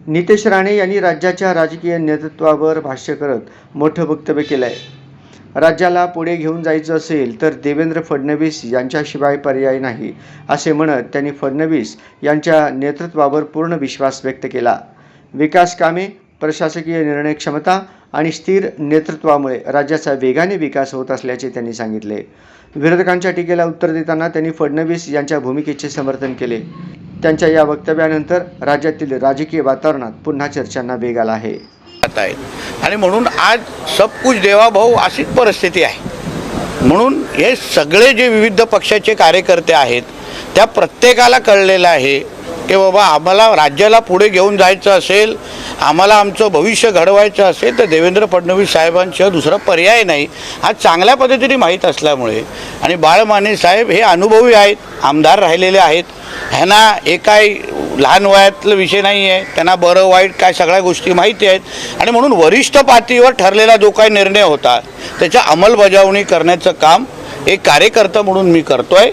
नितेश राणे यांनी राज्याच्या राजकीय नेतृत्वावर भाष्य करत मोठं वक्तव्य केलं आहे. राज्याला पुढे घेऊन जायचं असेल तर देवेंद्र फडणवीस यांच्याशिवाय पर्याय नाही असे म्हणत त्यांनी फडणवीस यांच्या नेतृत्वावर पूर्ण विश्वास व्यक्त केला. विकास कामे, प्रशासकीय निर्णय क्षमता आणि स्थिर नेतृत्वामुळे राज्याचा वेगाने विकास होत असल्याचे त्यांनी सांगितले. विरोधकांच्या टीकेला उत्तर देताना त्यांनी फडणवीस यांच्या भूमिकेचे समर्थन केले. त्यांच्या या वक्तव्यानंतर राज्यातील राजकीय वातावरणात पुन्हा चर्चांना वेग आला आहे. आणि म्हणून आज सब कुछ देवा भाऊ अशीच परिस्थिती आहे. म्हणून हे सगळे जे विविध पक्षाचे कार्यकर्ते आहेत त्या प्रत्येकाला कळलेलं आहे की बाबा आम्हाला राज्याला पुढे घेऊन जायचं असेल, आम्हाला आमचं भविष्य घडवायचं असेल तर देवेंद्र फडणवीस साहेबांशिवाय दुसरा पर्याय नाही हा चांगल्या पद्धतीने माहीत असल्यामुळे आणि बाळ माने साहेब हे अनुभवी आहेत, आमदार राहिलेले आहेत. ह्यांना हे काय लहान वयातलं विषय नाही आहे, त्यांना बरं वाईट काय सगळ्या गोष्टी माहिती आहेत आणि म्हणून वरिष्ठ पातळीवर ठरलेला जो काही निर्णय होता त्याच्या अंमलबजावणी करण्याचं काम एक कार्यकर्ता म्हणून मी करतोय.